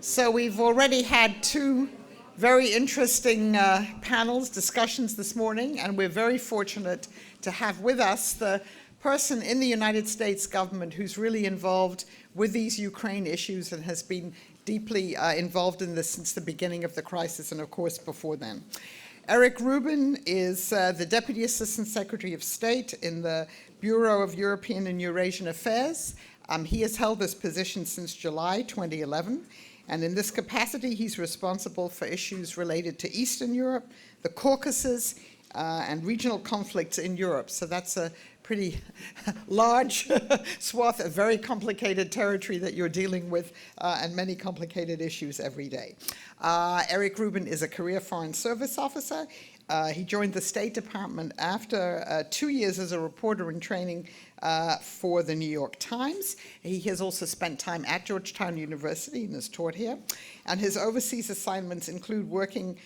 So we've already had two very interesting discussions this morning, and we're very fortunate to have with us the person in the United States government who's really involved with these Ukraine issues and has been deeply involved in this since the beginning of the crisis and, of course, before then. Eric Rubin is the Deputy Assistant Secretary of State in the Bureau of European and Eurasian Affairs. He has held this position since July 2011. And in this capacity, he's responsible for issues related to Eastern Europe, the Caucasus, and regional conflicts in Europe. So that's a pretty large swath of very complicated territory that you're dealing with, and many complicated issues every day. Eric Rubin is a career Foreign Service officer. He joined the State Department after 2 years as a reporter in training for the New York Times. He has also spent time at Georgetown University and has taught here. And his overseas assignments include working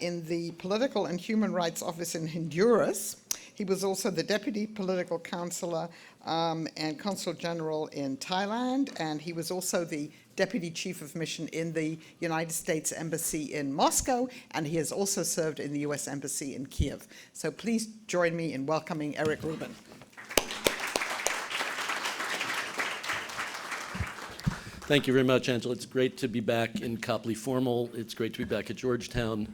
in the Political and Human Rights Office in Honduras. He was also the Deputy Political Counselor and Consul General in Thailand, and he was also the Deputy Chief of Mission in the United States Embassy in Moscow, and he has also served in the US Embassy in Kiev. So please join me in welcoming Eric Rubin. Thank you very much, Angela. It's great to be back in Copley Formal. It's great to be back at Georgetown,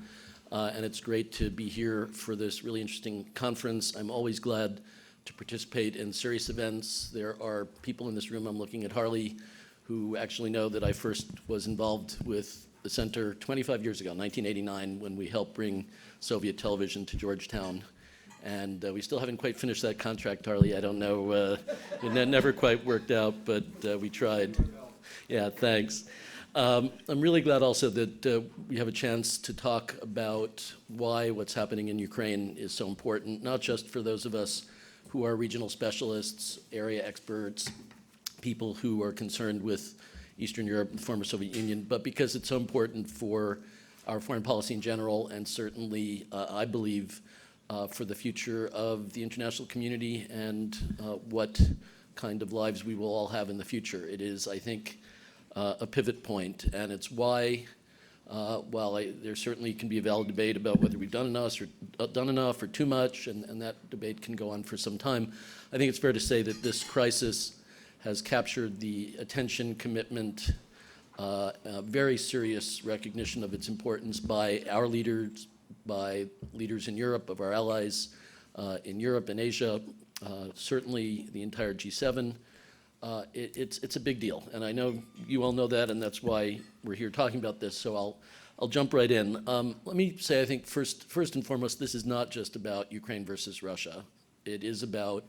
and it's great to be here for this really interesting conference. I'm always glad to participate in CERES events. There are people in this room, I'm looking at Harley, who actually know that I first was involved with the center 25 years ago, 1989, when we helped bring Soviet television to Georgetown. And we still haven't quite finished that contract, Harley. I don't know, it never quite worked out, but we tried. Yeah, thanks. I'm really glad also that we have a chance to talk about why what's happening in Ukraine is so important, not just for those of us who are regional specialists, area experts, people who are concerned with Eastern Europe and the former Soviet Union, but because it's so important for our foreign policy in general, and certainly, I believe, for the future of the international community and what kind of lives we will all have in the future. It is, I think, a pivot point, and it's why, while there certainly can be a valid debate about whether we've done enough or too much, and that debate can go on for some time, I think it's fair to say that this crisis has captured the attention, commitment, very serious recognition of its importance by our leaders, by leaders in Europe, of our allies in Europe and Asia, certainly the entire G7. It's a big deal, and I know you all know that, and that's why we're here talking about this, so I'll jump right in. Let me say, I think first and foremost, this is not just about Ukraine versus Russia. It is about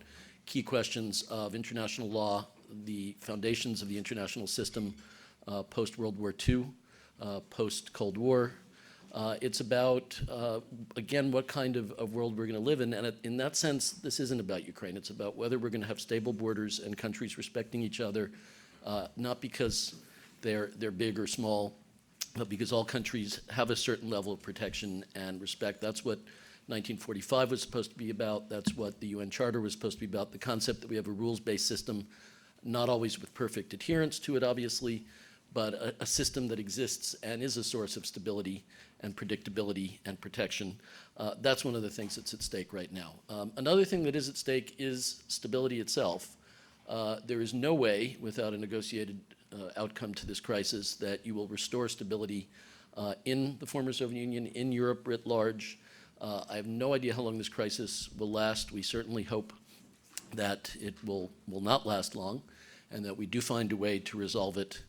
key questions of international law, the foundations of the international system post-World War II, post-Cold War. It's about, again, what kind of world we're going to live in. And in that sense, this isn't about Ukraine. It's about whether we're going to have stable borders and countries respecting each other, not because they're big or small, but because all countries have a certain level of protection and respect. That's what 1945 was supposed to be about. That's what the UN Charter was supposed to be about, the concept that we have a rules-based system, not always with perfect adherence to it, obviously, but a system that exists and is a source of stability and predictability and protection. That's one of the things that's at stake right now. Another thing that is at stake is stability itself. There is no way, without a negotiated outcome to this crisis, that you will restore stability in the former Soviet Union, in Europe writ large. I have no idea how long this crisis will last. We certainly hope that it will not last long, and that we do find a way to resolve it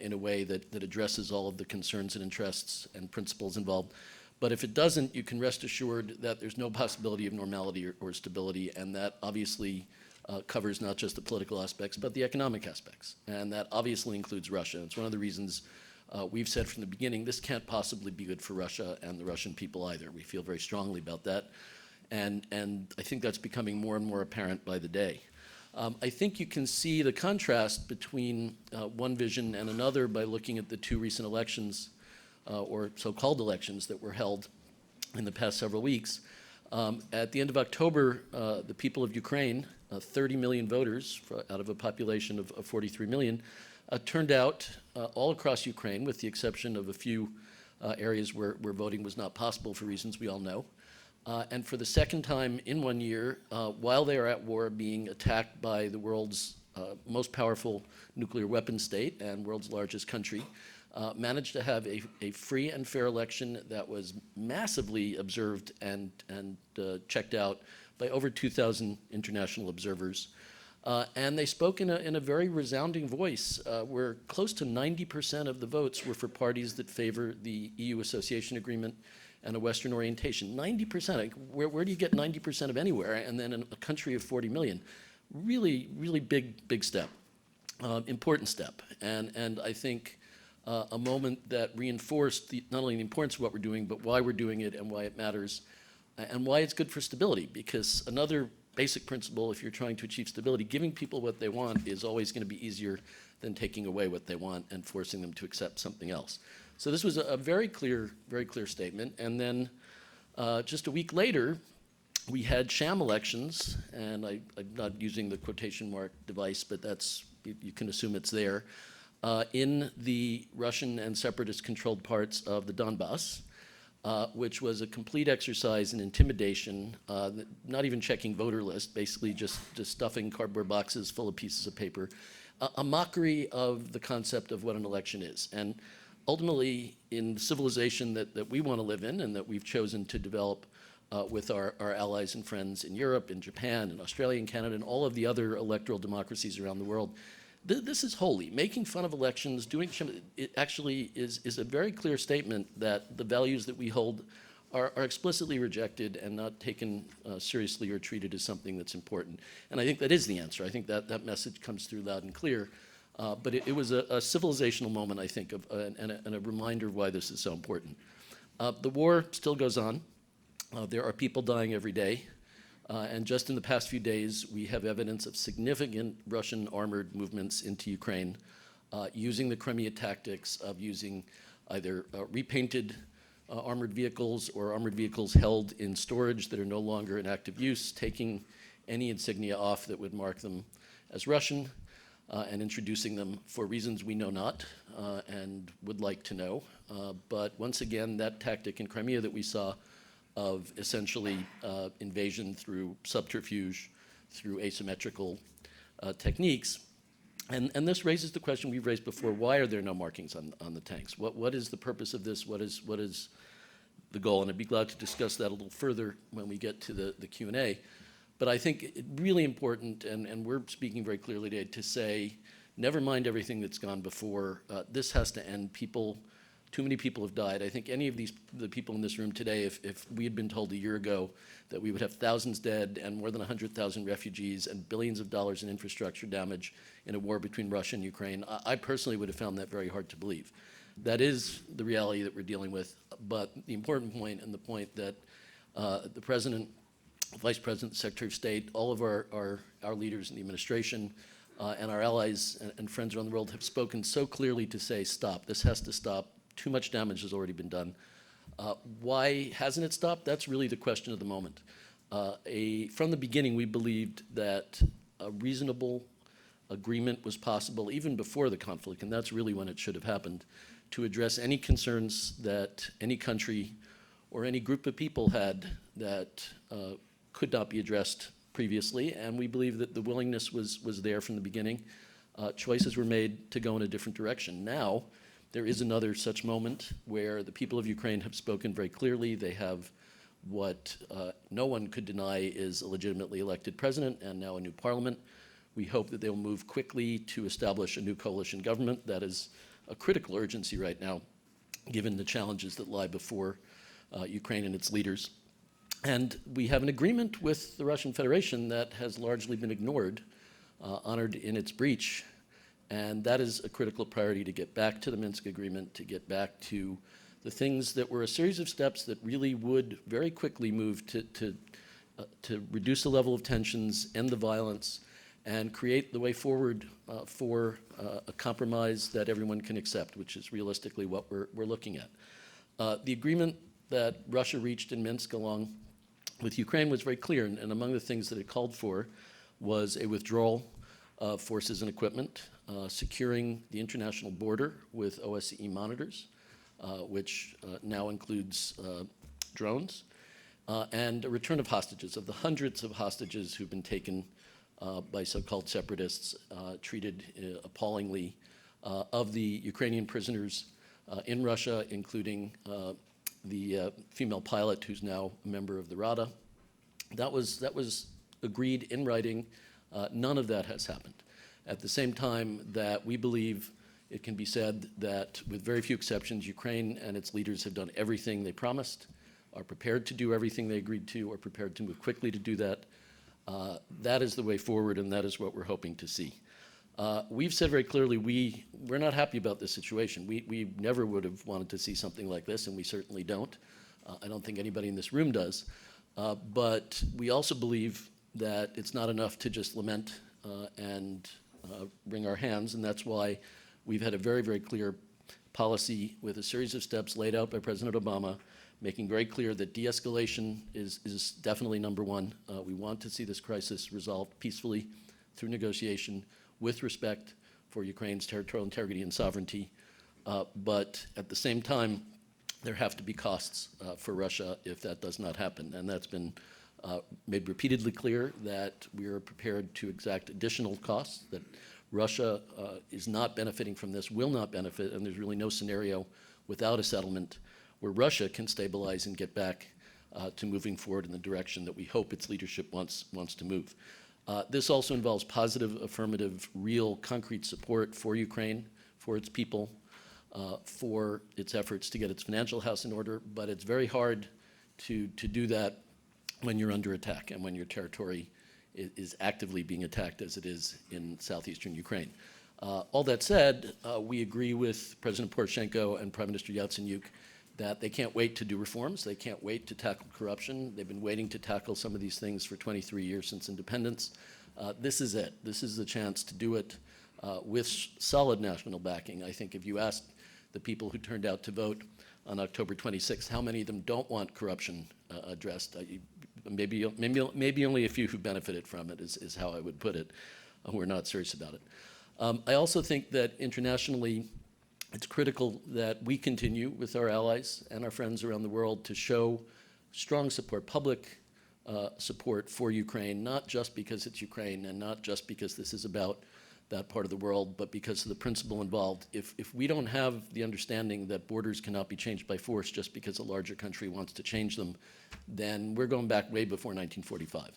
in a way that addresses all of the concerns and interests and principles involved. But if it doesn't, you can rest assured that there's no possibility of normality or stability, and that obviously covers not just the political aspects, but the economic aspects. And that obviously includes Russia. It's one of the reasons we've said from the beginning, this can't possibly be good for Russia and the Russian people either. We feel very strongly about that. And I think that's becoming more and more apparent by the day. I think you can see the contrast between one vision and another by looking at the two recent elections, or so-called elections, that were held in the past several weeks. At the end of October, the people of Ukraine, 30 million voters out of a population of 43 million, turned out all across Ukraine, with the exception of a few areas where voting was not possible for reasons we all know. And for the second time in 1 year, while they are at war, being attacked by the world's most powerful nuclear weapon state and world's largest country, managed to have a free and fair election that was massively observed and checked out by over 2,000 international observers. And they spoke in a very resounding voice, where close to 90% of the votes were for parties that favor the EU association agreement and a Western orientation. 90%. Like, where do you get 90% of anywhere? And then in a country of 40 million. Really, really big step. Important step. And I think a moment that reinforced not only the importance of what we're doing, but why we're doing it and why it matters, and why it's good for stability. Because another basic principle, if you're trying to achieve stability, giving people what they want is always going to be easier than taking away what they want and forcing them to accept something else. So this was a very clear statement. And then just a week later, we had sham elections, and I'm not using the quotation mark device, but you can assume it's there, in the Russian and separatist-controlled parts of the Donbass, which was a complete exercise in intimidation, not even checking voter list, basically just stuffing cardboard boxes full of pieces of paper, a mockery of the concept of what an election is. And ultimately, in the civilization that we want to live in and that we've chosen to develop with our allies and friends in Europe, in Japan, in Australia, and Canada, and all of the other electoral democracies around the world, this is holy. Making fun of elections, it actually is a very clear statement that the values that we hold are explicitly rejected and not taken seriously or treated as something that's important. And I think that is the answer. I think that message comes through loud and clear. But it was a civilizational moment, I think, and a reminder of why this is so important. The war still goes on. There are people dying every day. And just in the past few days, we have evidence of significant Russian armored movements into Ukraine, using the Crimea tactics of using either repainted armored vehicles or armored vehicles held in storage that are no longer in active use, taking any insignia off that would mark them as Russian, and introducing them for reasons we know not and would like to know. But once again, that tactic in Crimea that we saw of essentially invasion through subterfuge, through asymmetrical techniques. And this raises the question we've raised before: why are there no markings on the tanks? What is the purpose of this? What is the goal? And I'd be glad to discuss that a little further when we get to the Q&A. But I think it's really important, and we're speaking very clearly today, to say, never mind everything that's gone before. This has to end. Too many people have died. I think any of the people in this room today, if we had been told a year ago that we would have thousands dead and more than 100,000 refugees and billions of dollars in infrastructure damage in a war between Russia and Ukraine, I personally would have found that very hard to believe. That is the reality that we're dealing with. But the important point, and the point that the President, Vice President, Secretary of State, all of our leaders in the administration, and our allies and friends around the world have spoken so clearly to say, stop, this has to stop. Too much damage has already been done. Why hasn't it stopped? That's really the question of the moment. From the beginning, we believed that a reasonable agreement was possible even before the conflict, and that's really when it should have happened, to address any concerns that any country or any group of people had that could not be addressed previously. And we believe that the willingness was there from the beginning. Choices were made to go in a different direction. Now, there is another such moment where the people of Ukraine have spoken very clearly. They have what no one could deny is a legitimately elected president and now a new parliament. We hope that they will move quickly to establish a new coalition government. That is a critical urgency right now, given the challenges that lie before Ukraine and its leaders. And we have an agreement with the Russian Federation that has largely been ignored, honored in its breach. And that is a critical priority, to get back to the Minsk agreement, to get back to the things that were a series of steps that really would very quickly move to reduce the level of tensions, end the violence, and create the way forward for a compromise that everyone can accept, which is realistically what we're looking at. The agreement that Russia reached in Minsk along with Ukraine was very clear, and among the things that it called for was a withdrawal of forces and equipment, securing the international border with OSCE monitors, which now includes drones, and a return of hostages, of the hundreds of hostages who've been taken by so-called separatists, treated appallingly, of the Ukrainian prisoners in Russia, including the female pilot who's now a member of the Rada. That was agreed in writing. None of that has happened. At the same time that we believe it can be said that, with very few exceptions, Ukraine and its leaders have done everything they promised, are prepared to do everything they agreed to, are prepared to move quickly to do that. That is the way forward, and that is what we're hoping to see. We've said very clearly we're not happy about this situation. We never would have wanted to see something like this, and we certainly don't. I don't think anybody in this room does. But we also believe that it's not enough to just lament and wring our hands, and that's why we've had a very, very clear policy with a series of steps laid out by President Obama, making very clear that de-escalation is definitely number one. We want to see this crisis resolved peacefully through negotiation with respect for Ukraine's territorial integrity and sovereignty. But at the same time, there have to be costs for Russia if that does not happen. And that's been made repeatedly clear, that we are prepared to exact additional costs, that Russia is not benefiting from this, will not benefit, and there's really no scenario without a settlement where Russia can stabilize and get back to moving forward in the direction that we hope its leadership wants to move. This also involves positive, affirmative, real, concrete support for Ukraine, for its people, for its efforts to get its financial house in order, but it's very hard to do that when you're under attack and when your territory is actively being attacked, as it is in southeastern Ukraine. All that said, we agree with President Poroshenko and Prime Minister Yatsenyuk that they can't wait to do reforms. They can't wait to tackle corruption. They've been waiting to tackle some of these things for 23 years since independence. This is it. This is the chance to do it with solid national backing. I think if you asked the people who turned out to vote on October 26th, how many of them don't want corruption addressed, maybe only a few who benefited from it is how I would put it, who are not serious about it. I also think that internationally, it's critical that we continue with our allies and our friends around the world to show strong support, public support for Ukraine, not just because it's Ukraine and not just because this is about that part of the world, but because of the principle involved. If we don't have the understanding that borders cannot be changed by force just because a larger country wants to change them, then we're going back way before 1945.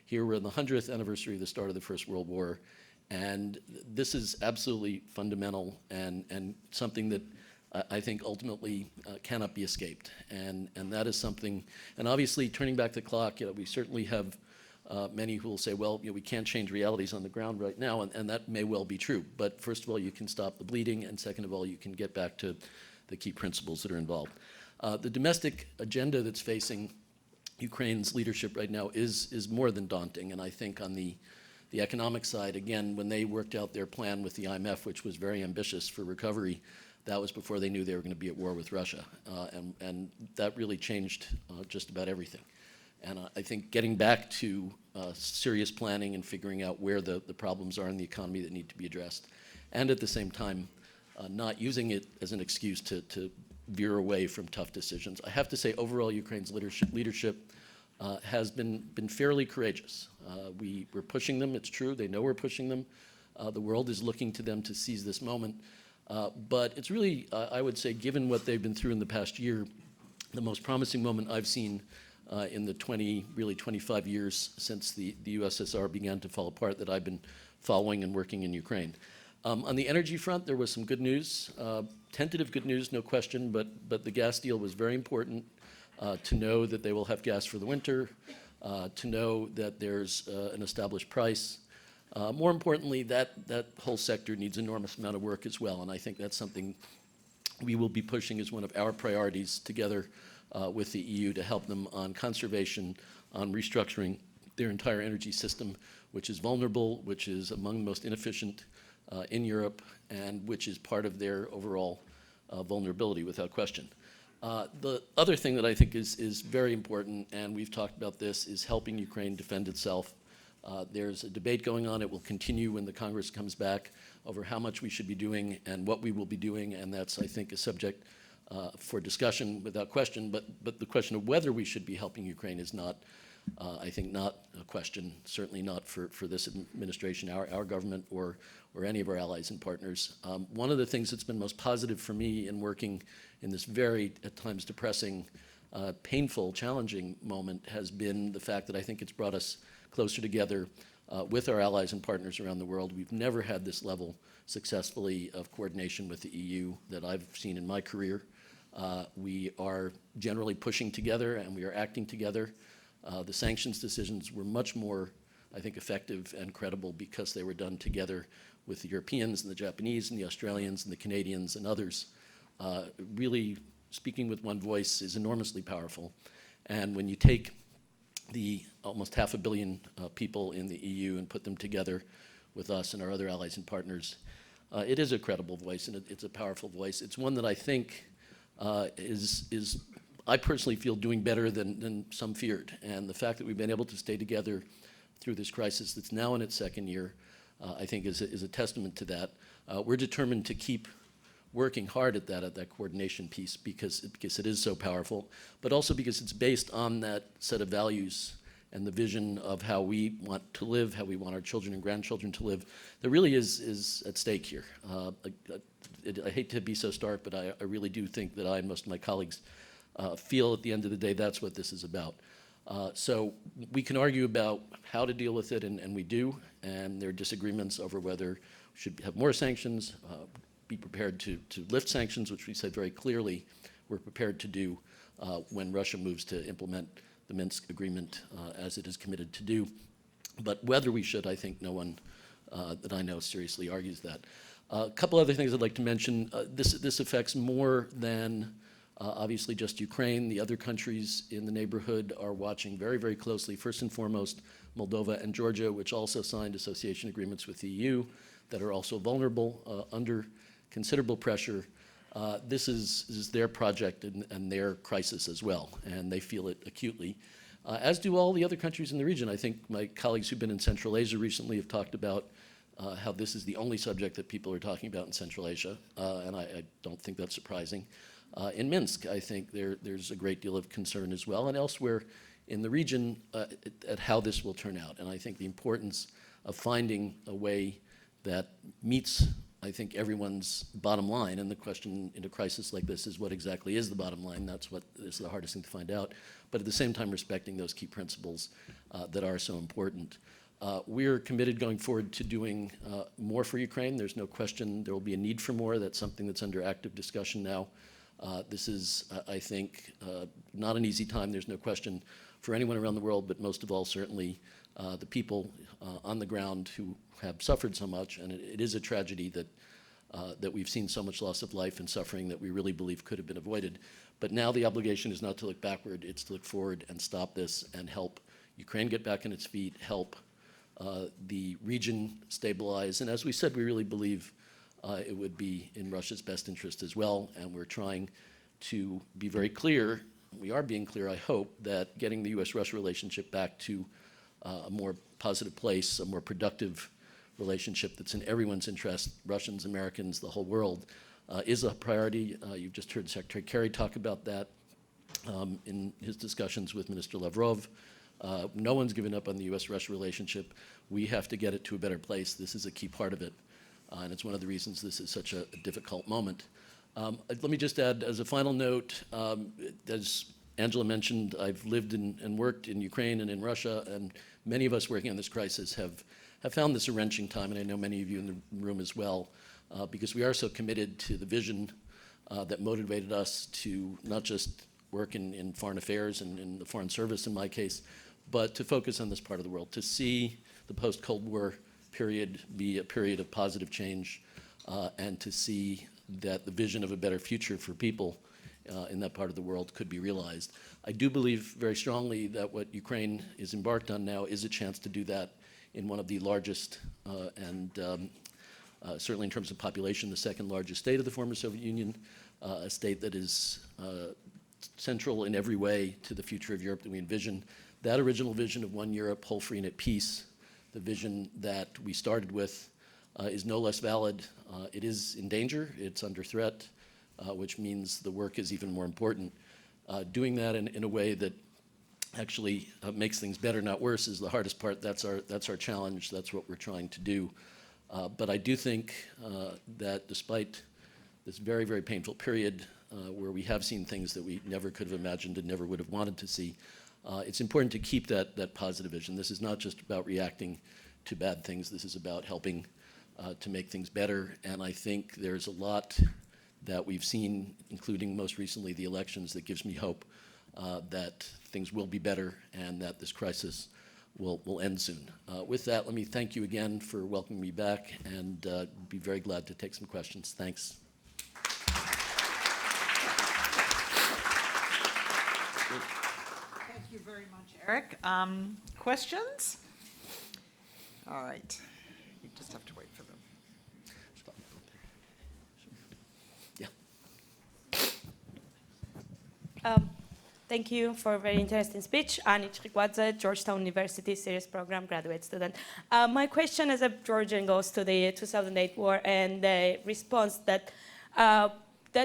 Here we're in the 100th anniversary of the start of the First World War, and this is absolutely fundamental and something that I think ultimately cannot be escaped. And that is something, and obviously turning back the clock, we certainly have many who will say, well, we can't change realities on the ground right now, and that may well be true. But first of all, you can stop the bleeding, and second of all, you can get back to the key principles that are involved. The domestic agenda that's facing Ukraine's leadership right now is more than daunting, and I think on the economic side, again, when they worked out their plan with the IMF, which was very ambitious for recovery, that was before they knew they were going to be at war with Russia. And that really changed just about everything. And I think getting back to serious planning and figuring out where the problems are in the economy that need to be addressed, and at the same time, not using it as an excuse to veer away from tough decisions. I have to say, overall, Ukraine's leadership has been fairly courageous. We're pushing them, it's true, they know we're pushing them. The world is looking to them to seize this moment. But it's really, I would say, given what they've been through in the past year, the most promising moment I've seen in the 25 years since the USSR began to fall apart that I've been following and working in Ukraine. On the energy front, there was some good news, tentative good news, no question, but the gas deal was very important. To know that they will have gas for the winter, to know that there's an established price. More importantly, that whole sector needs an enormous amount of work as well, and I think that's something we will be pushing as one of our priorities together with the EU to help them on conservation, on restructuring their entire energy system, which is vulnerable, which is among the most inefficient in Europe, and which is part of their overall vulnerability, without question. The other thing that I think is very important, and we've talked about this, is helping Ukraine defend itself There's a debate going on. It will continue when the Congress comes back over how much we should be doing and what we will be doing, and that's, I think, a subject for discussion without question, but the question of whether we should be helping Ukraine is not, I think, not a question, certainly not for this administration, our government, or any of our allies and partners. One of the things that's been most positive for me in working in this very, at times, depressing, painful, challenging moment has been the fact that I think it's brought us closer together with our allies and partners around the world. We've never had this level successfully of coordination with the EU that I've seen in my career. We are generally pushing together and we are acting together. The sanctions decisions were much more, I think, effective and credible because they were done together with the Europeans and the Japanese and the Australians and the Canadians and others. Really, speaking with one voice is enormously powerful. And when you take the almost 500 million people in the EU and put them together with us and our other allies and partners, it is a credible voice and it's a powerful voice. It's one that I think is I personally feel doing better than some feared. And the fact that we've been able to stay together through this crisis that's now in its second year, I think is a testament to that. We're determined to keep working hard at that coordination piece because it is so powerful, but also because it's based on that set of values and the vision of how we want to live, how we want our children and grandchildren to live, that really is at stake here. I hate to be so stark, but I really do think that I and most of my colleagues feel at the end of the day that's what this is about. So we can argue about how to deal with it, and we do, and there are disagreements over whether we should have more sanctions, be prepared to lift sanctions, which we said very clearly we're prepared to do when Russia moves to implement the Minsk agreement as it is committed to do. But whether we should, I think no one that I know seriously argues that. A couple other things I'd like to mention. This affects more than obviously just Ukraine. The other countries in the neighborhood are watching very, very closely. First and foremost, Moldova and Georgia, which also signed association agreements with the EU that are also vulnerable under considerable pressure. This is their project and their crisis as well, and they feel it acutely, as do all the other countries in the region. I think my colleagues who've been in Central Asia recently have talked about how this is the only subject that people are talking about in Central Asia, and I don't think that's surprising. In Minsk, I think there's a great deal of concern as well, and elsewhere in the region at how this will turn out. And I think the importance of finding a way that meets, I think, everyone's bottom line. And the question in a crisis like this is what exactly is the bottom line. That's what is the hardest thing to find out. But at the same time, respecting those key principles that are so important. We're committed going forward to doing more for Ukraine. There's no question there will be a need for more. That's something that's under active discussion now. This is, I think, not an easy time. There's no question for anyone around the world, but most of all, certainly, the people on the ground who have suffered so much. And it is a tragedy that we've seen so much loss of life and suffering that we really believe could have been avoided. But now the obligation is not to look backward, it's to look forward and stop this and help Ukraine get back on its feet, help the region stabilize. And as we said, we really believe it would be in Russia's best interest as well. And we're trying to be very clear, we are being clear, I hope, that getting the US-Russia relationship back to a more positive place, a more productive relationship that's in everyone's interest, Russians, Americans, the whole world, is a priority. You've just heard Secretary Kerry talk about that in his discussions with Minister Lavrov. No one's given up on the US-Russia relationship. We have to get it to a better place. This is a key part of it, and it's one of the reasons this is such a difficult moment. Let me just add, as a final note, as Angela mentioned, I've lived and worked in Ukraine and in Russia, and many of us working on this crisis have found this a wrenching time, and I know many of you in the room as well, because we are so committed to the vision that motivated us to not just work in foreign affairs and in the foreign service in my case, but to focus on this part of the world, to see the post-Cold War period be a period of positive change, and to see that the vision of a better future for people in that part of the world could be realized. I do believe very strongly that what Ukraine is embarked on now is a chance to do that in one of the largest and certainly in terms of population, the second largest state of the former Soviet Union, a state that is central in every way to the future of Europe that we envision. That original vision of one Europe, whole, free, and at peace, the vision that we started with is no less valid. It is in danger, it's under threat, which means the work is even more important. Doing that in a way that actually makes things better, not worse, is the hardest part. That's our challenge. That's what we're trying to do. But I do think that despite this very, very painful period where we have seen things that we never could have imagined and never would have wanted to see, it's important to keep that positive vision. This is not just about reacting to bad things. This is about helping to make things better. And I think there's a lot that we've seen, including most recently the elections, that gives me hope that things will be better and that this crisis will end soon. With that, let me thank you again for welcoming me back, and be very glad to take some questions. Thanks. Thank you very much, Eric. Questions? All right. You just have to wait for them. Thank you for a very interesting speech. Ani Chikwadze, Georgetown University CERES program graduate student. My question as a Georgian goes to the 2008 war and the response that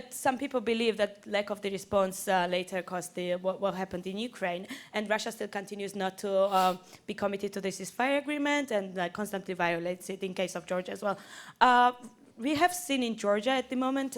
some people believe that lack of the response later caused what happened in Ukraine, and Russia still continues not to be committed to the ceasefire agreement and constantly violates it in case of Georgia as well. We have seen in Georgia at the moment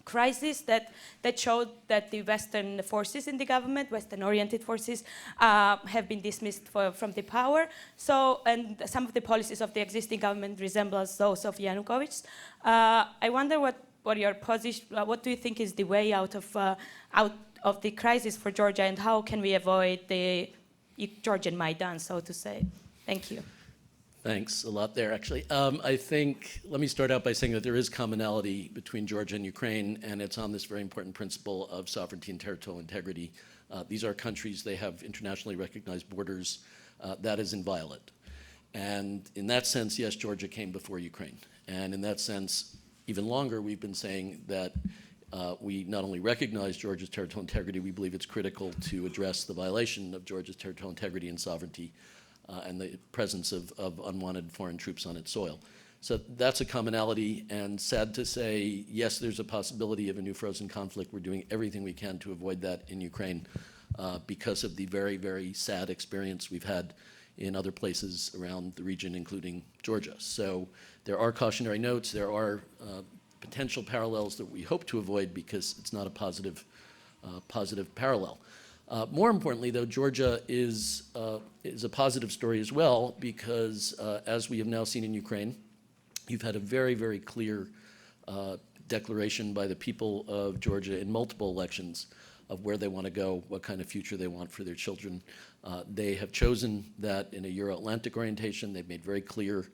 crisis that showed that the Western forces in the government, Western-oriented forces, have been dismissed from the power. So, and some of the policies of the existing government resemble those of Yanukovych. I wonder what your position, what do you think is the way out of the crisis for Georgia, and how can we avoid the Georgian Maidan, so to say? Thank you. Thanks, a lot there actually. I think, let me start out by saying that there is commonality between Georgia and Ukraine, and it's on this very important principle of sovereignty and territorial integrity. These are countries, they have internationally recognized borders. That is inviolate. And in that sense, yes, Georgia came before Ukraine. And in that sense, even longer, we've been saying that we not only recognize Georgia's territorial integrity, we believe it's critical to address the violation of Georgia's territorial integrity and sovereignty and the presence of unwanted foreign troops on its soil. So that's a commonality, and sad to say, yes, there's a possibility of a new frozen conflict. We're doing everything we can to avoid that in Ukraine because of the very, very sad experience we've had in other places around the region, including Georgia. So there are cautionary notes, there are potential parallels that we hope to avoid because it's not a positive parallel. More importantly, though, Georgia is a positive story as well because, as we have now seen in Ukraine, you've had a very, very clear declaration by the people of Georgia in multiple elections of where they want to go, what kind of future they want for their children. They have chosen that in a Euro-Atlantic orientation. They've made very clear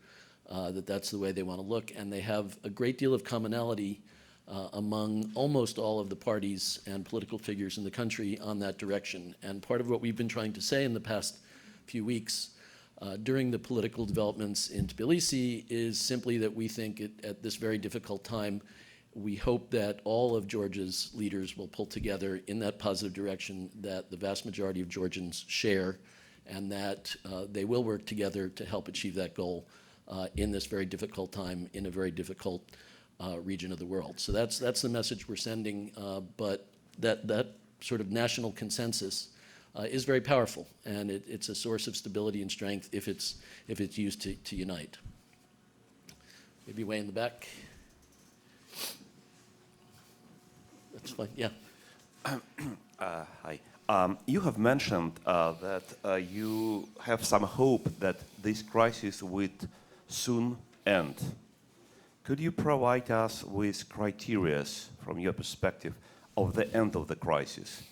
that that's the way they want to look, and they have a great deal of commonality among almost all of the parties and political figures in the country on that direction. And part of what we've been trying to say in the past few weeks during the political developments in Tbilisi is simply that we think at this very difficult time, we hope that all of Georgia's leaders will pull together in that positive direction that the vast majority of Georgians share, and that they will work together to help achieve that goal in this very difficult time, in a very difficult region of the world. So that's the message we're sending, but that sort of national consensus is very powerful, and it's a source of stability and strength if it's used to unite. Maybe way in the back. That's fine, yeah. Hi. You have mentioned that you have some hope that this crisis would soon end. Could you provide us with criteria, from your perspective, of the end of the crisis?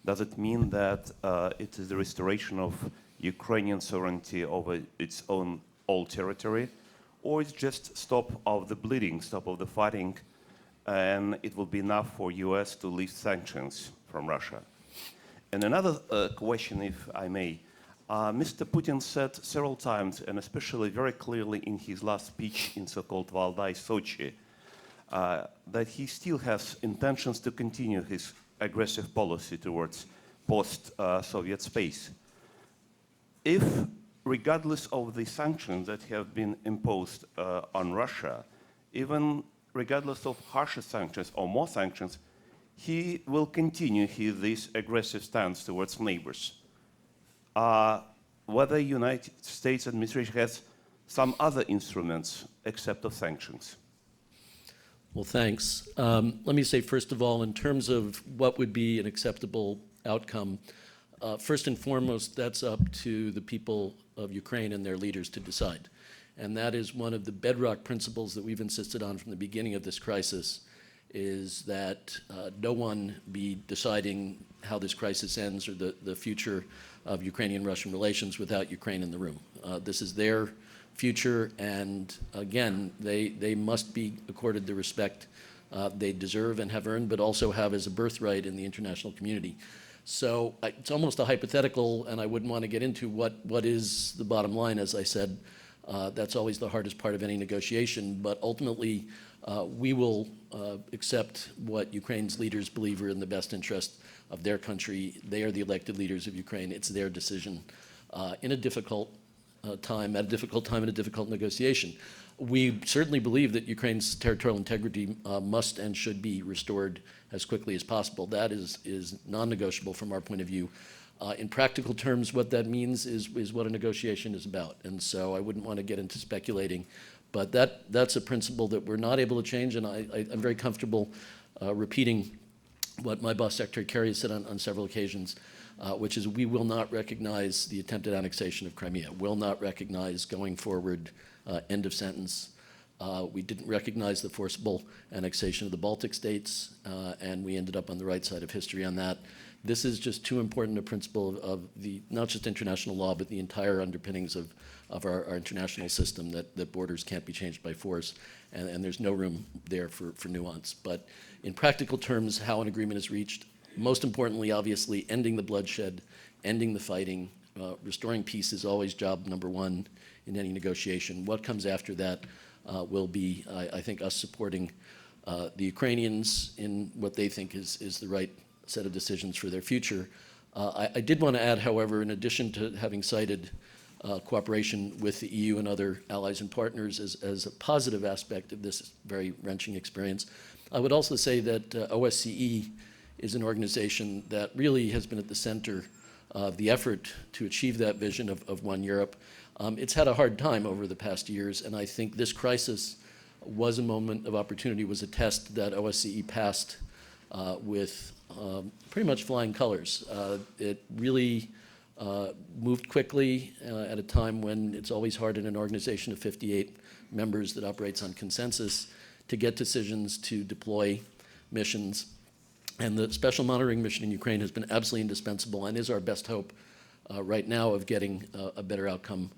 Does it mean that it is the restoration of Ukrainian sovereignty over its own old territory, or it's just stop of the bleeding, stop of the fighting, and it will be enough for US to lift sanctions from Russia? And another question, if I may. Mr. Putin said several times, and especially very clearly in his last speech in so-called Valdai, Sochi, that he still has intentions to continue his aggressive policy towards post-Soviet space. If regardless of the sanctions that have been imposed on Russia, even regardless of harsher sanctions or more sanctions, he will continue this aggressive stance towards neighbors. Whether United States administration has some other instruments except of sanctions. Well, thanks. Let me say, first of all, in terms of what would be an acceptable outcome, first and foremost, that's up to the people of Ukraine and their leaders to decide. And that is one of the bedrock principles that we've insisted on from the beginning of this crisis, is that no one be deciding how this crisis ends or the future of Ukrainian-Russian relations without Ukraine in the room. This is their future, and again, they must be accorded the respect they deserve and have earned, but also have as a birthright in the international community. So it's almost a hypothetical, and I wouldn't want to get into what is the bottom line. As I said, that's always the hardest part of any negotiation, but ultimately we will accept what Ukraine's leaders believe are in the best interest of their country. They are the elected leaders of Ukraine. It's their decision in a difficult time, at a difficult time in a difficult negotiation. We certainly believe that Ukraine's territorial integrity must and should be restored as quickly as possible. That is non-negotiable from our point of view. In practical terms, what that means is what a negotiation is about. And so I wouldn't want to get into speculating, but that's a principle that we're not able to change, and I'm very comfortable repeating what my boss, Secretary Kerry, has said on several occasions, which is we will not recognize the attempted annexation of Crimea, will not recognize going forward, end of sentence. We didn't recognize the forcible annexation of the Baltic states, and we ended up on the right side of history on that. This is just too important a principle of the, not just international law, but the entire underpinnings of our international system, that borders can't be changed by force, and there's no room there for nuance. But in practical terms, how an agreement is reached, most importantly, obviously, ending the bloodshed, ending the fighting, restoring peace is always job number one in any negotiation. What comes after that will be, I think, us supporting the Ukrainians in what they think is the right set of decisions for their future. I did want to add, however, in addition to having cited cooperation with the EU and other allies and partners as a positive aspect of this very wrenching experience, I would also say that OSCE is an organization that really has been at the center of the effort to achieve that vision of One Europe. It's had a hard time over the past years, and I think this crisis was a moment of opportunity, was a test that OSCE passed with pretty much flying colors. It really moved quickly at a time when it's always hard in an organization of 58 members that operates on consensus to get decisions to deploy missions. And the special monitoring mission in Ukraine has been absolutely indispensable and is our best hope right now of getting a better outcome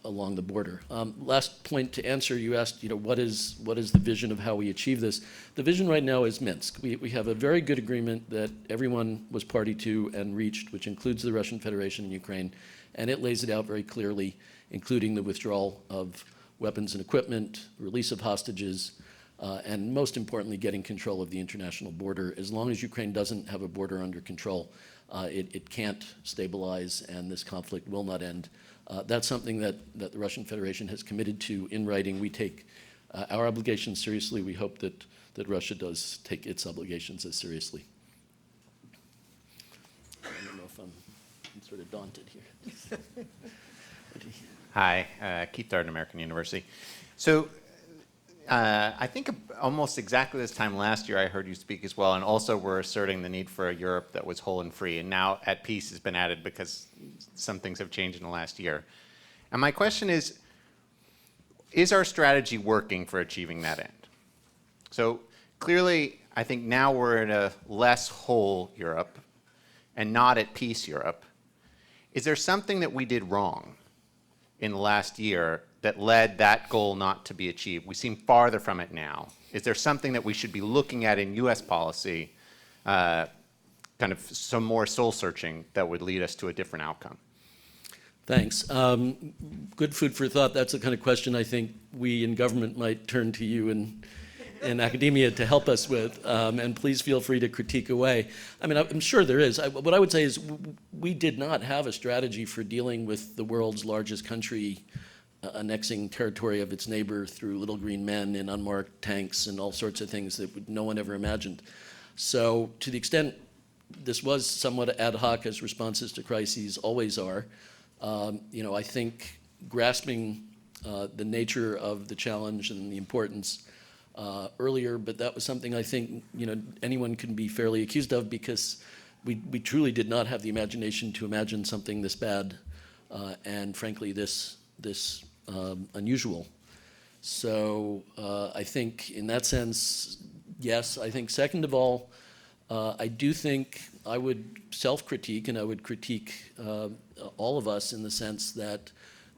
along the border. Last point to answer, you asked, what is the vision of how we achieve this? The vision right now is Minsk. We have a very good agreement that everyone was party to and reached, which includes the Russian Federation and Ukraine, and it lays it out very clearly, including the withdrawal of weapons and equipment, release of hostages, and most importantly, getting control of the international border. As long as Ukraine doesn't have a border under control, it can't stabilize, and this conflict will not end. That's something that the Russian Federation has committed to in writing. We take our obligations seriously. We hope that Russia does take its obligations as seriously. I don't know if I'm sort of daunted here. Hi, Keith Darden, American University. So I think almost exactly this time last year I heard you speak as well, and also we're asserting the need for a Europe that was whole and free, and now at peace has been added because some things have changed in the last year. And my question is our strategy working for achieving that end? So clearly, I think now we're in a less whole Europe and not at peace Europe. Is there something that we did wrong in the last year that led that goal not to be achieved? We seem farther from it now. Is there something that we should be looking at in US policy, kind of some more soul searching that would lead us to a different outcome? Thanks. Good food for thought. That's the kind of question I think we in government might turn to you and in academia to help us with, and please feel free to critique away. I mean, I'm sure there is. What I would say is we did not have a strategy for dealing with the world's largest country annexing territory of its neighbor through little green men in unmarked tanks and all sorts of things that no one ever imagined. So to the extent this was somewhat ad hoc, as responses to crises always are, I think grasping the nature of the challenge and the importance earlier, but that was something I think anyone can be fairly accused of, because we truly did not have the imagination to imagine something this bad and frankly this unusual. So I think in that sense, yes. I think second of all, I do think I would self-critique, and I would critique all of us in the sense that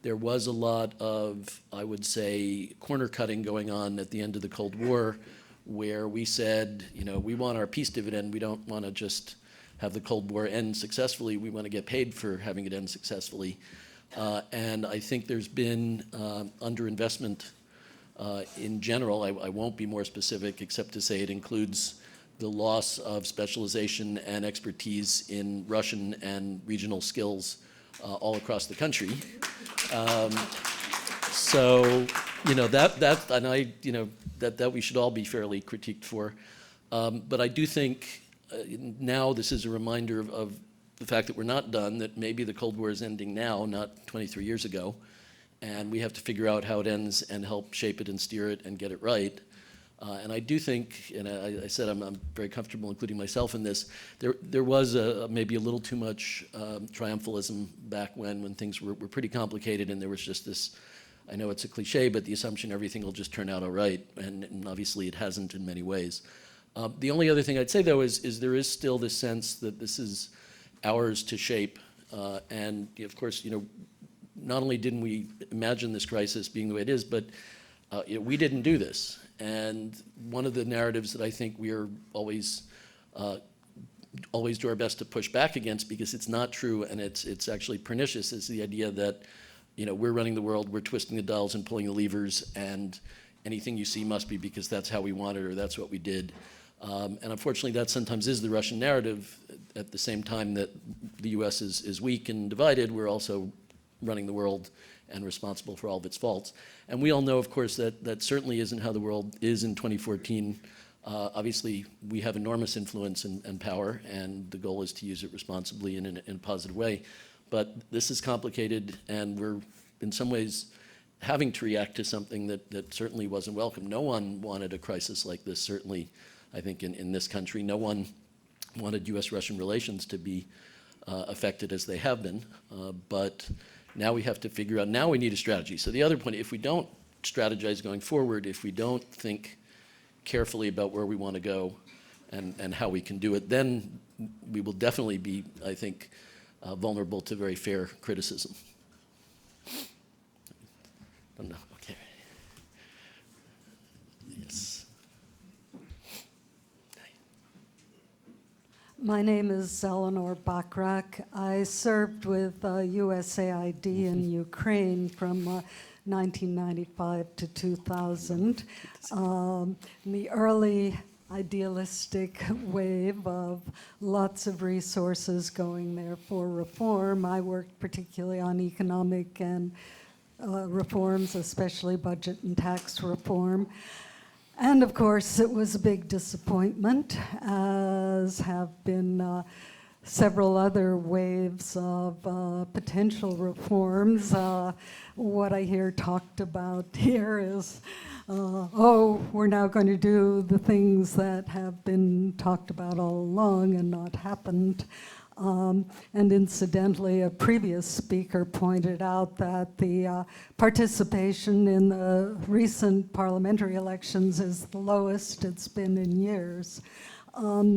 there was a lot of, I would say, corner cutting going on at the end of the Cold War, where we said, we want our peace dividend. We don't want to just have the Cold War end successfully. We want to get paid for having it end successfully. And I think there's been underinvestment in general. I won't be more specific except to say it includes the loss of specialization and expertise in Russian and regional skills all across the country. So that we should all be fairly critiqued for. But I do think now this is a reminder of the fact that we're not done, that maybe the Cold War is ending now, not 23 years ago, and we have to figure out how it ends and help shape it and steer it and get it right. And I do think, and I said I'm very comfortable including myself in this, there was maybe a little too much triumphalism back when things were pretty complicated, and there was just this, I know it's a cliche, but the assumption everything will just turn out all right, and obviously it hasn't in many ways. The only other thing I'd say, though, is there is still this sense that this is ours to shape, and of course, not only didn't we imagine this crisis being the way it is, but we didn't do this. And one of the narratives that I think we are always do our best to push back against, because it's not true and it's actually pernicious, is the idea that we're running the world, we're twisting the dials and pulling the levers, and anything you see must be because that's how we want it or that's what we did. And unfortunately, that sometimes is the Russian narrative. At the same time that the U.S. is weak and divided, we're also running the world and responsible for all of its faults. And we all know, of course, that certainly isn't how the world is in 2014. Obviously, we have enormous influence and power, and the goal is to use it responsibly and in a positive way. But this is complicated, and we're, in some ways, having to react to something that certainly wasn't welcome. No one wanted a crisis like this, certainly, I think, in this country. No one wanted U.S.-Russian relations to be affected as they have been. But now we have to figure out, now we need a strategy. So the other point, if we don't strategize going forward, if we don't think carefully about where we want to go and how we can do it, then we will definitely be, I think, vulnerable to very fair criticism. Don't know. Okay. Yes. My name is Eleanor Bachrach. I served with USAID in Ukraine from 1995 to 2000. In the early idealistic wave of lots of resources going there for reform. I worked particularly on economic and reforms, especially budget and tax reform. And of course, it was a big disappointment, as have been several other waves of potential reforms. What I hear talked about here is, we're now going to do the things that have been talked about all along and not happened. And incidentally, a previous speaker pointed out that the participation in the recent parliamentary elections is the lowest it's been in years.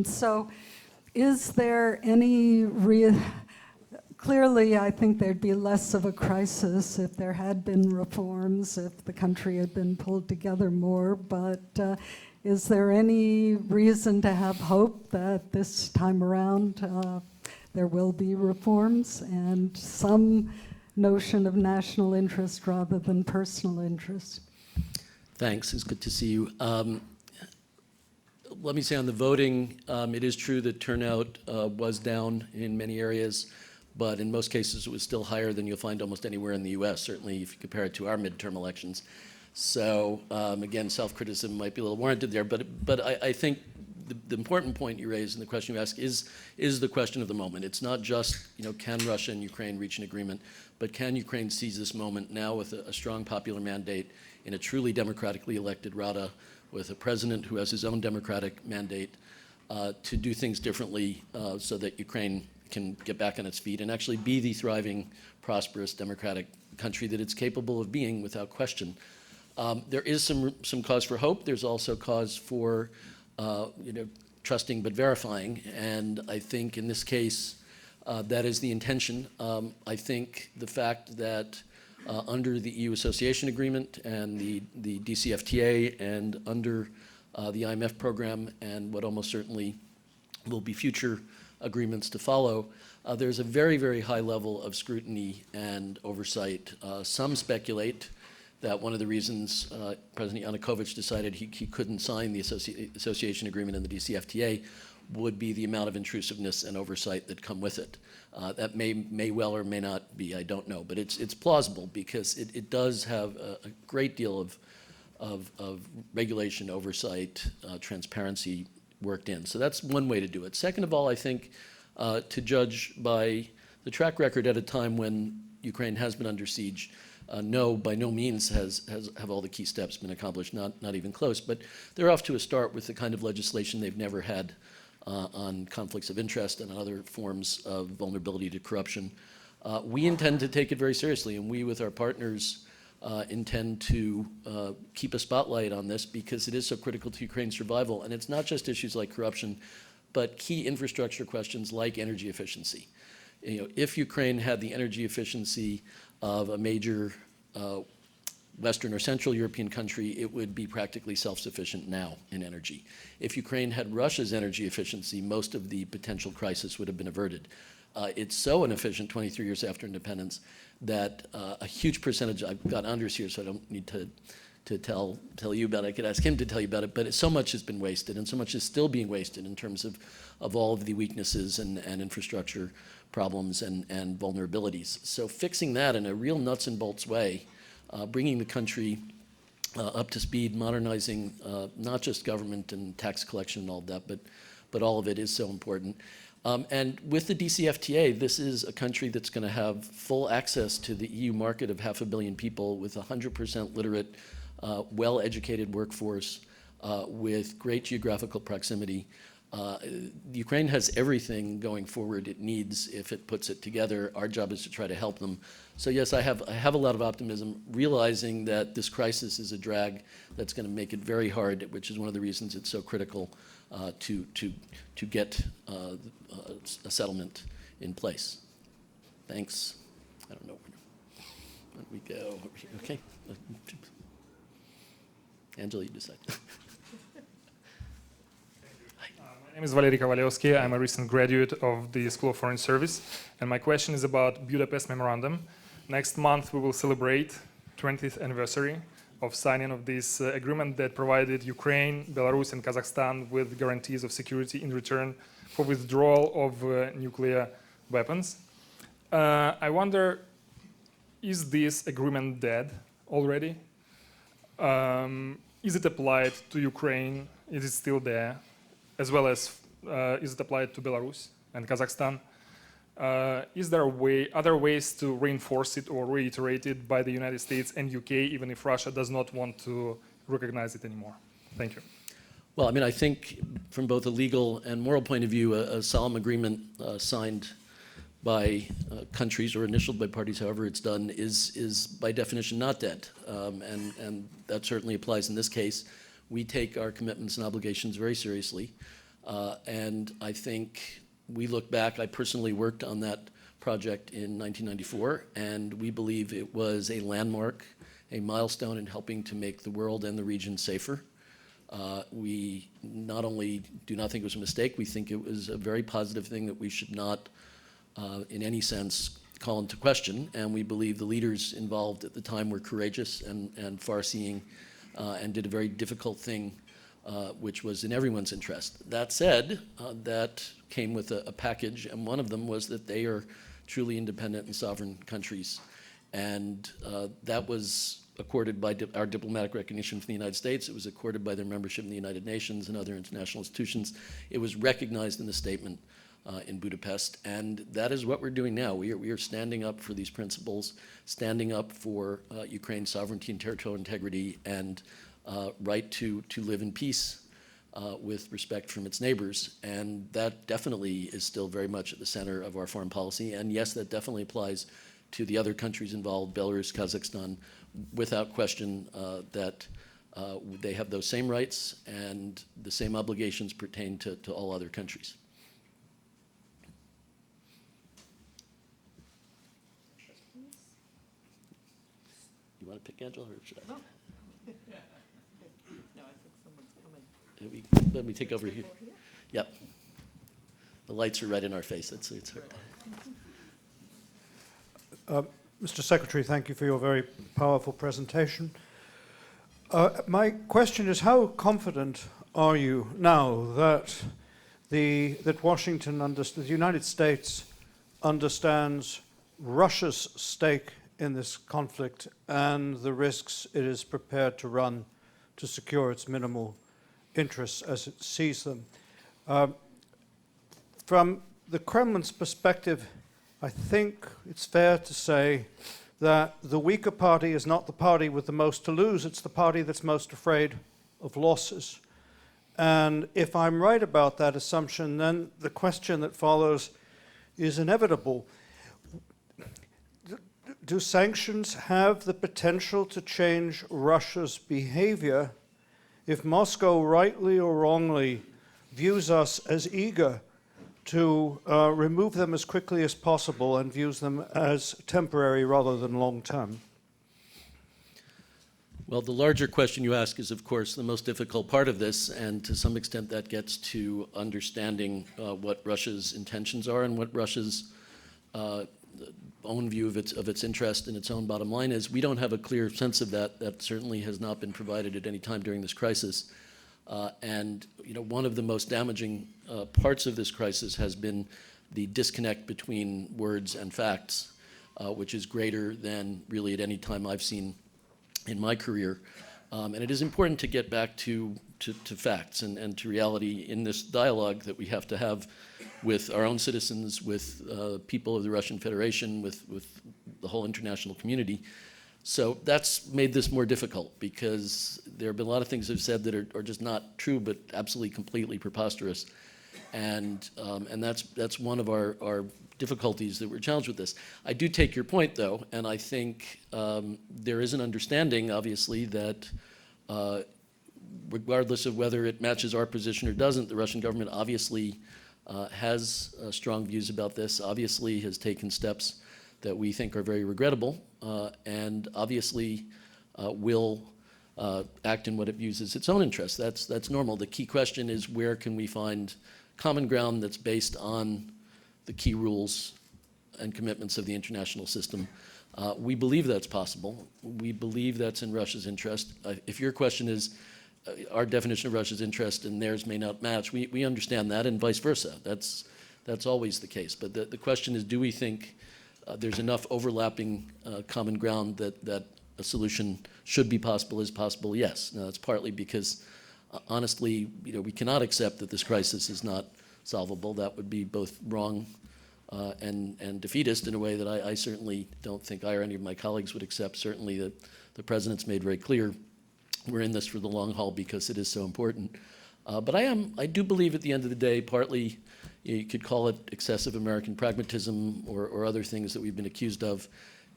So is there any clearly, I think there'd be less of a crisis if there had been reforms, if the country had been pulled together more, but is there any reason to have hope that this time around there will be reforms and some notion of national interest rather than personal interest? Thanks. It's good to see you. let me say on the voting, it is true that turnout was down in many areas, but in most cases it was still higher than you'll find almost anywhere in the US, certainly if you compare it to our midterm elections. So again, self-criticism might be a little warranted there, but I think the important point you raise and the question you ask is the question of the moment. It's not just, can Russia and Ukraine reach an agreement, but can Ukraine seize this moment now with a strong popular mandate in a truly democratically elected Rada, with a president who has his own democratic mandate to do things differently so that Ukraine can get back on its feet and actually be the thriving, prosperous, democratic country that it's capable of being without question. There is some cause for hope. There's also cause for trusting but verifying, and I think in this case that is the intention. I think the fact that under the EU Association Agreement and the DCFTA and under the IMF program and what almost certainly will be future agreements to follow, there's a very, very high level of scrutiny and oversight. Some speculate that one of the reasons President Yanukovych decided he couldn't sign the association agreement and the DCFTA would be the amount of intrusiveness and oversight that come with it. That may well or may not be, I don't know, but it's plausible because it does have a great deal of regulation, oversight, transparency worked in. So that's one way to do it. Second of all, I think to judge by the track record at a time when Ukraine has been under siege, no, by no means have all the key steps been accomplished, not even close, but they're off to a start with the kind of legislation they've never had on conflicts of interest and other forms of vulnerability to corruption. We intend to take it very seriously, and we, with our partners, intend to keep a spotlight on this because it is so critical to Ukraine's survival. And it's not just issues like corruption, but key infrastructure questions like energy efficiency. If Ukraine had the energy efficiency of a major Western or Central European country, it would be practically self-sufficient now in energy. If Ukraine had Russia's energy efficiency, most of the potential crisis would have been averted. It's so inefficient 23 years after independence that a huge percentage, I've got Anders here, so I don't need to tell you about it. I could ask him to tell you about it, but so much has been wasted, and so much is still being wasted in terms of all of the weaknesses and infrastructure problems and vulnerabilities. So fixing that in a real nuts and bolts way, bringing the country up to speed, modernizing not just government and tax collection and all of that, but all of it is so important. And with the DCFTA, this is a country that's going to have full access to the EU market of 500 million people with 100% literate, well-educated workforce with great geographical proximity. Ukraine has everything going forward it needs if it puts it together. Our job is to try to help them. So yes, I have a lot of optimism, realizing that this crisis is a drag that's going to make it very hard, which is one of the reasons it's so critical to get a settlement in place. Thanks. I don't know where we go over here. Okay. Angela, you decide. My name is Valery Kovalevsky. I'm a recent graduate of the School of Foreign Service, and my question is about Budapest Memorandum. Next month we will celebrate 20th anniversary of signing of this agreement that provided Ukraine, Belarus, and Kazakhstan with guarantees of security in return for withdrawal of nuclear weapons. I wonder, is this agreement dead already? Is it applied to Ukraine? Is it still there? As well as is it applied to Belarus and Kazakhstan? Is there other ways to reinforce it or reiterate it by the United States and UK, even if Russia does not want to recognize it anymore? Thank you. Well, I mean, I think from both a legal and moral point of view, a solemn agreement signed by countries or initialed by parties, however it's done, is by definition not dead. And that certainly applies in this case. We take our commitments and obligations very seriously. And I think we look back, I personally worked on that project in 1994, and we believe it was a landmark, a milestone in helping to make the world and the region safer. We not only do not think it was a mistake, we think it was a very positive thing that we should not, in any sense, call into question. And we believe the leaders involved at the time were courageous and far-seeing and did a very difficult thing which was in everyone's interest. That said, that came with a package, and one of them was that they are truly independent and sovereign countries. And that was accorded by our diplomatic recognition from the United States. It was accorded by their membership in the United Nations and other international institutions. It was recognized in the statement in Budapest, and that is what we're doing now. We are standing up for these principles, standing up for Ukraine's sovereignty and territorial integrity and right to live in peace with respect from its neighbors. And that definitely is still very much at the center of our foreign policy. And yes, that definitely applies to the other countries involved, Belarus, Kazakhstan, without question that they have those same rights and the same obligations pertain to all other countries. You want to pick Angela, or should I? No. No, I think someone's coming. Let me take over here. Yep. The lights are right in our face. It's hard. Mr. Secretary, thank you for your very powerful presentation. My question is, how confident are you now that that Washington, the United States, understands Russia's stake in this conflict and the risks it is prepared to run to secure its minimal interests as it sees them? From the Kremlin's perspective, I think it's fair to say that the weaker party is not the party with the most to lose, it's the party that's most afraid of losses. And if I'm right about that assumption, then the question that follows is inevitable. Do sanctions have the potential to change Russia's behavior if Moscow, rightly or wrongly, views us as eager to remove them as quickly as possible and views them as temporary rather than long-term? Well, the larger question you ask is, of course, the most difficult part of this, and to some extent that gets to understanding what Russia's intentions are and what Russia's own view of its interest and its own bottom line is. We don't have a clear sense of that. That certainly has not been provided at any time during this crisis. And one of the most damaging parts of this crisis has been the disconnect between words and facts, which is greater than really at any time I've seen in my career. And it is important to get back to facts and to reality in this dialogue that we have to have with our own citizens, with people of the Russian Federation, with the whole international community. So that's made this more difficult because there have been a lot of things I've said that are just not true, but absolutely completely preposterous. And that's one of our difficulties that we're challenged with this. I do take your point, though, and I think there is an understanding, obviously, that regardless of whether it matches our position or doesn't, the Russian government obviously has strong views about this, obviously has taken steps that we think are very regrettable, and obviously will act in what it views as its own interests. That's normal. The key question is, where can we find common ground that's based on the key rules and commitments of the international system? We believe that's possible. We believe that's in Russia's interest. If your question is, our definition of Russia's interest and theirs may not match, we understand that, and vice versa. That's always the case. But the question is, do we think there's enough overlapping common ground that a solution should be possible, is possible? Yes. Now, that's partly because, honestly, we cannot accept that this crisis is not solvable. That would be both wrong and defeatist in a way that I certainly don't think I or any of my colleagues would accept. Certainly the President's made very clear we're in this for the long haul because it is so important. But I do believe at the end of the day, partly you could call it excessive American pragmatism or other things that we've been accused of.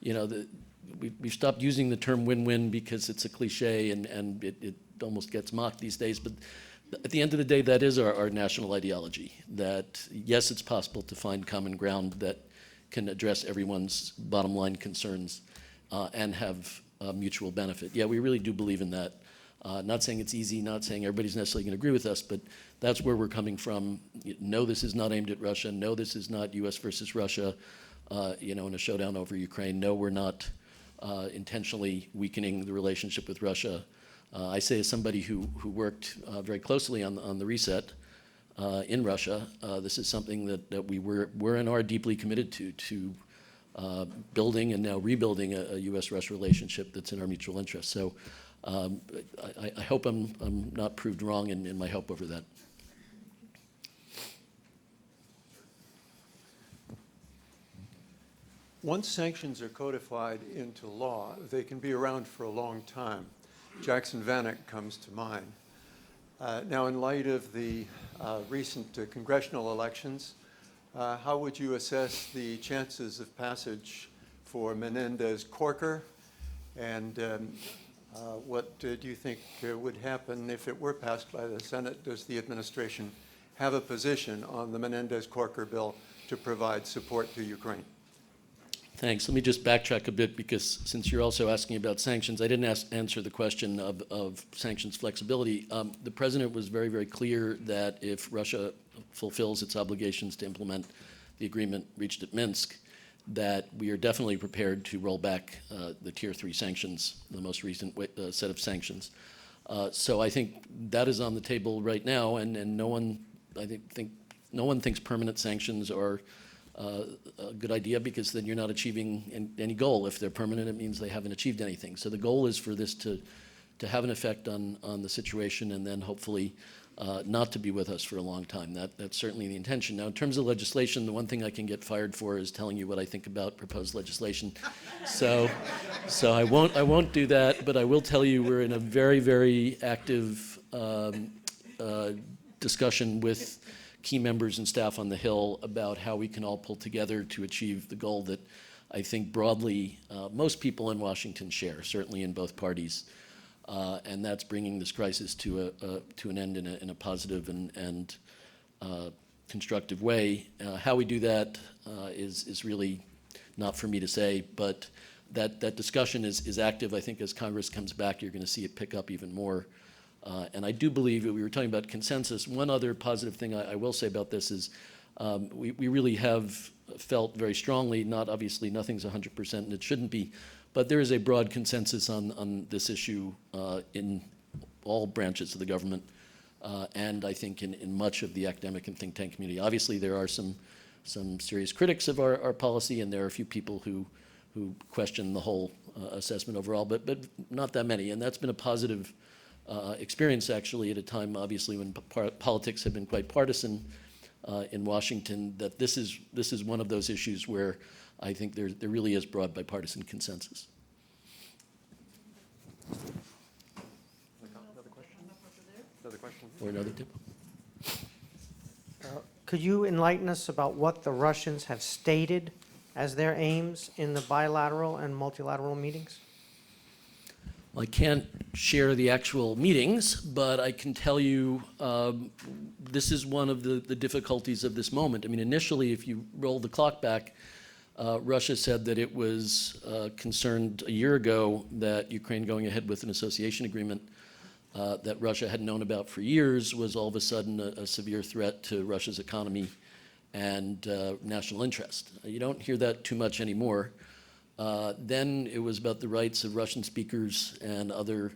We've stopped using the term win-win because it's a cliche and it almost gets mocked these days. But at the end of the day, that is our national ideology, that yes, it's possible to find common ground that can address everyone's bottom line concerns and have mutual benefit. Yeah, we really do believe in that. Not saying it's easy, not saying everybody's necessarily going to agree with us, but that's where we're coming from. No, this is not aimed at Russia. No, this is not U.S. versus Russia, in a showdown over Ukraine. No, we're not intentionally weakening the relationship with Russia. I say as somebody who worked very closely on the reset in Russia, this is something that we're and are deeply committed to building and now rebuilding a U.S.-Russia relationship that's in our mutual interest. So I hope I'm not proved wrong in my hope over that. Once sanctions are codified into law, they can be around for a long time. Jackson Vanik comes to mind. Now, in light of the recent congressional elections, how would you assess the chances of passage for Menendez-Corker? And what do you think would happen if it were passed by the Senate? Does the administration have a position on the Menendez-Corker bill to provide support to Ukraine? Thanks. Let me just backtrack a bit, because since you're also asking about sanctions, I didn't answer the question of sanctions flexibility. The president was very, very clear that if Russia fulfills its obligations to implement the agreement reached at Minsk, that we are definitely prepared to roll back the Tier 3 sanctions, the most recent set of sanctions. So I think that is on the table right now, and no one, no one thinks permanent sanctions are a good idea, because then you're not achieving any goal. If they're permanent, it means they haven't achieved anything. So the goal is for this to have an effect on the situation, and then hopefully not to be with us for a long time. That's certainly the intention. Now, in terms of legislation, the one thing I can get fired for is telling you what I think about proposed legislation. So I won't do that, but I will tell you we're in a very, very active discussion with key members and staff on the Hill about how we can all pull together to achieve the goal that I think broadly most people in Washington share, certainly in both parties, and that's bringing this crisis to an end in a positive and constructive way. How we do that is really not for me to say, but that discussion is active. I think as Congress comes back, you're going to see it pick up even more. And I do believe that we were talking about consensus. One other positive thing I will say about this is we really have felt very strongly, obviously nothing's 100% and it shouldn't be, but there is a broad consensus on this issue in all branches of the government, and I think in much of the academic and think tank community. Obviously there are some serious critics of our policy, and there are a few people who question the whole assessment overall, but not that many, and that's been a positive experience, actually, at a time, obviously, when politics have been quite partisan in Washington, that this is one of those issues where I think there really is broad bipartisan consensus. Another question? Another question? Or another tip? Could you enlighten us about what the Russians have stated as their aims in the bilateral and multilateral meetings? Well, I can't share the actual meetings, but I can tell you this is one of the difficulties of this moment. I mean, initially, if you roll the clock back, Russia said that it was concerned a year ago that Ukraine going ahead with an association agreement that Russia had known about for years was all of a sudden a severe threat to Russia's economy and national interest. You don't hear that too much anymore. Then it was about the rights of Russian speakers and other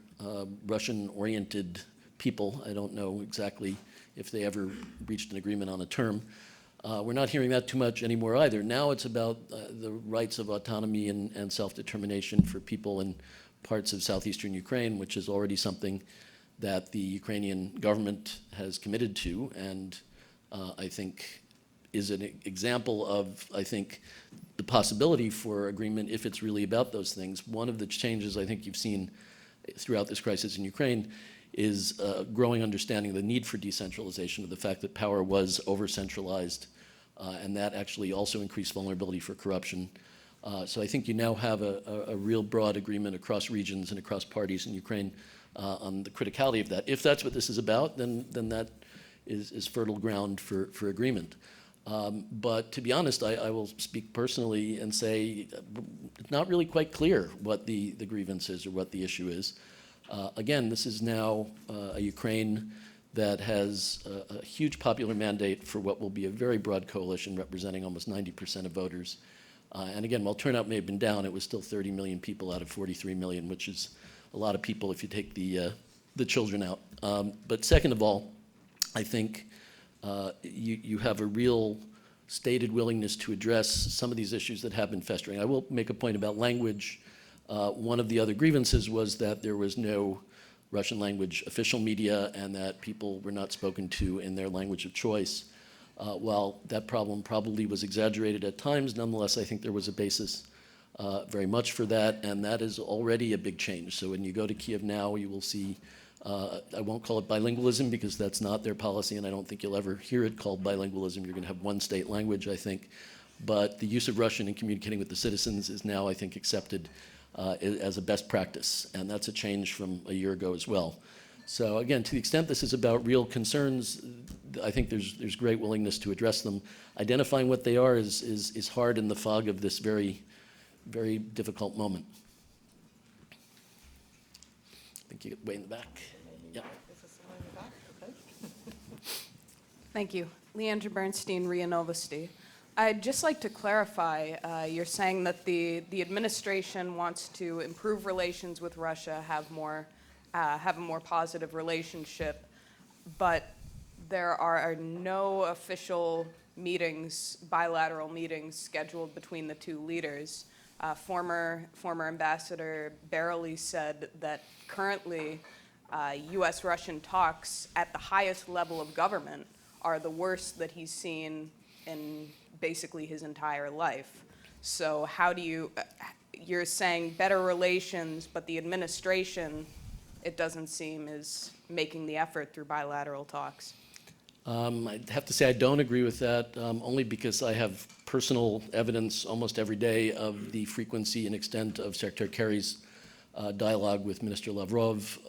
Russian-oriented people. I don't know exactly if they ever reached an agreement on a term. We're not hearing that too much anymore either. Now it's about the rights of autonomy and self-determination for people in parts of southeastern Ukraine, which is already something that the Ukrainian government has committed to, and I think is an example of, I think, the possibility for agreement if it's really about those things. One of the changes I think you've seen throughout this crisis in Ukraine is a growing understanding of the need for decentralization, of the fact that power was over-centralized, and that actually also increased vulnerability for corruption. So I think you now have a real broad agreement across regions and across parties in Ukraine on the criticality of that. If that's what this is about, then that is fertile ground for agreement. But to be honest, I will speak personally and say it's not really quite clear what the grievance is or what the issue is. Again, this is now a Ukraine that has a huge popular mandate for what will be a very broad coalition representing almost 90% of voters. And again, while turnout may have been down, it was still 30 million people out of 43 million, which is a lot of people if you take the the children out. But second of all, I think you have a real stated willingness to address some of these issues that have been festering. I will make a point about language. One of the other grievances was that there was no Russian language official media and that people were not spoken to in their language of choice. While that problem probably was exaggerated at times, nonetheless, I think there was a basis very much for that, and that is already a big change. So when you go to Kiev now, you will see, I won't call it bilingualism because that's not their policy, and I don't think you'll ever hear it called bilingualism. You're going to have one state language, I think. But the use of Russian in communicating with the citizens is now, I think, accepted as a best practice, and that's a change from a year ago as well. So again, to the extent this is about real concerns, I think there's great willingness to address them. Identifying what they are is hard in the fog of this very, very difficult moment. I think you get way in the back. Yeah. Thank you. Leandra Bernstein, RIA Novosti. I'd just like to clarify, you're saying that the administration wants to improve relations with Russia, have a more positive relationship, but there are no official meetings, bilateral meetings scheduled between the two leaders. Former Ambassador Barely said that currently U.S.-Russian talks at the highest level of government are the worst that he's seen in basically his entire life. So how do you're saying better relations, but the administration, it doesn't seem, is making the effort through bilateral talks. I'd have to say I don't agree with that, only because I have personal evidence almost every day of the frequency and extent of Secretary Kerry's dialogue with Minister Lavrov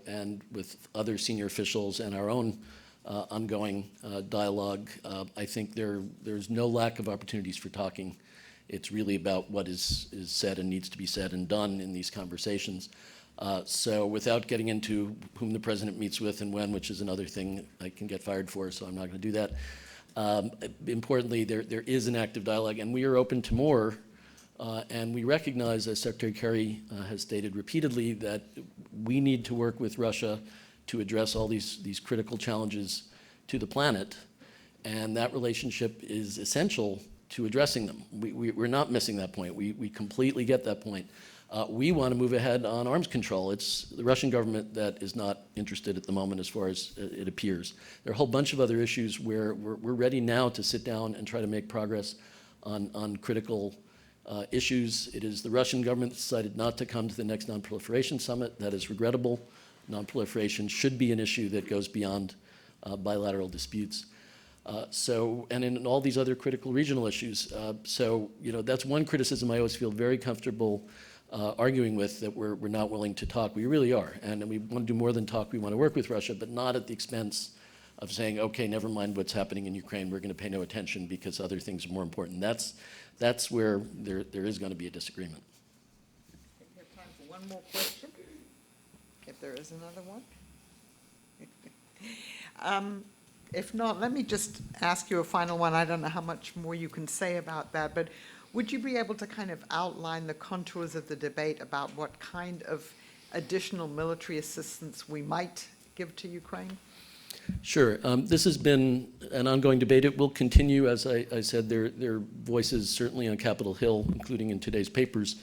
and with other senior officials and our own ongoing dialogue. I think there's no lack of opportunities for talking. It's really about what is said and needs to be said and done in these conversations. So without getting into whom the president meets with and when, which is another thing I can get fired for, so I'm not going to do that. Importantly, there is an active dialogue, and we are open to more. And we recognize, as Secretary Kerry has stated repeatedly, that we need to work with Russia to address all these critical challenges to the planet. And that relationship is essential to addressing them. We're not missing that point. We completely get that point. We want to move ahead on arms control. It's the Russian government that is not interested at the moment, as far as it appears. There are a whole bunch of other issues where we're ready now to sit down and try to make progress on critical issues. It is the Russian government that decided not to come to the next non-proliferation summit. That is regrettable. Non-proliferation should be an issue that goes beyond bilateral disputes. And in all these other critical regional issues. That's one criticism I always feel very comfortable arguing with, that we're not willing to talk. We really are, and we want to do more than talk. We want to work with Russia, but not at the expense of saying, okay, never mind what's happening in Ukraine. We're going to pay no attention because other things are more important. That's where there is going to be a disagreement. We have time for one more question, if there is another one. If not, let me just ask you a final one. I don't know how much more you can say about that, but would you be able to kind of outline the contours of the debate about what kind of additional military assistance we might give to Ukraine? Sure. This has been an ongoing debate. It will continue. As I said, there are voices certainly on Capitol Hill, including in today's papers,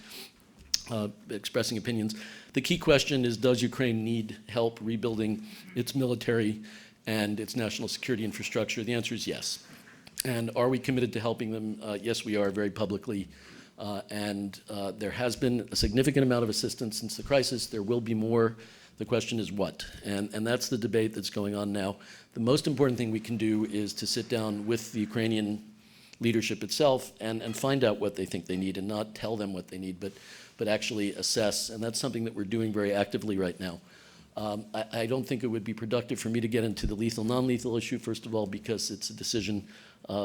expressing opinions. The key question is, does Ukraine need help rebuilding its military and its national security infrastructure? The answer is yes. And are we committed to helping them? Yes, we are, very publicly. There has been a significant amount of assistance since the crisis. There will be more. The question is what? And that's the debate that's going on now. The most important thing we can do is to sit down with the Ukrainian leadership itself and find out what they think they need, and not tell them what they need, but actually assess. And that's something that we're doing very actively right now. I don't think it would be productive for me to get into the lethal, non-lethal issue, first of all, because it's a decision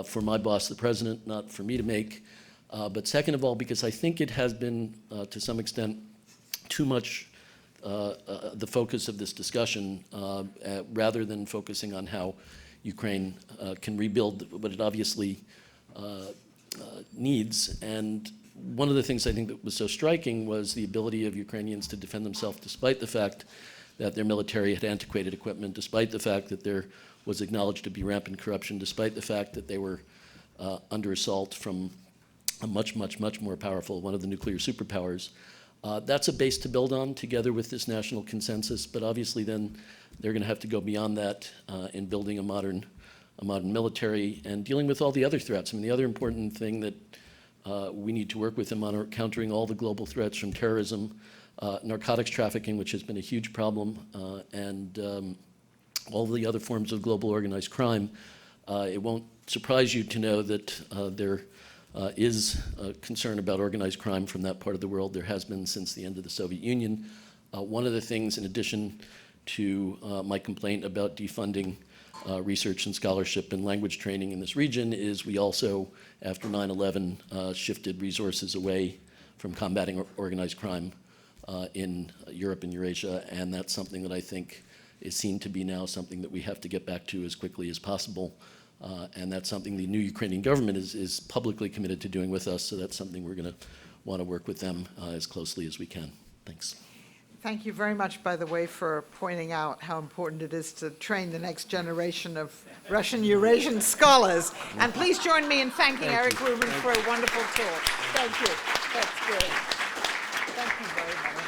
for my boss, the president, not for me to make. But second of all, because I think it has been, to some extent, too much the focus of this discussion, rather than focusing on how Ukraine can rebuild what it obviously needs. And one of the things I think that was so striking was the ability of Ukrainians to defend themselves, despite the fact that their military had antiquated equipment, despite the fact that there was acknowledged to be rampant corruption, despite the fact that they were under assault from a much, much, much more powerful, one of the nuclear superpowers. That's a base to build on together with this national consensus, but obviously then they're going to have to go beyond that in building a modern military and dealing with all the other threats. I mean, the other important thing that we need to work with them on are countering all the global threats from terrorism, narcotics trafficking, which has been a huge problem, and all the other forms of global organized crime. It won't surprise you to know that there is concern about organized crime from that part of the world. There has been since the end of the Soviet Union. One of the things, in addition to my complaint about defunding research and scholarship and language training in this region, is we also, after 9/11, shifted resources away from combating organized crime in Europe and Eurasia, and that's something that I think is seen to be now something that we have to get back to as quickly as possible. And that's something the new Ukrainian government is publicly committed to doing with us, so that's something we're going to want to work with them as closely as we can. Thanks. Thank you very much, by the way, for pointing out how important it is to train the next generation of Russian Eurasian scholars. And please join me in thanking Eric Rubin for a wonderful talk. Thank you. That's good. Thank you very much.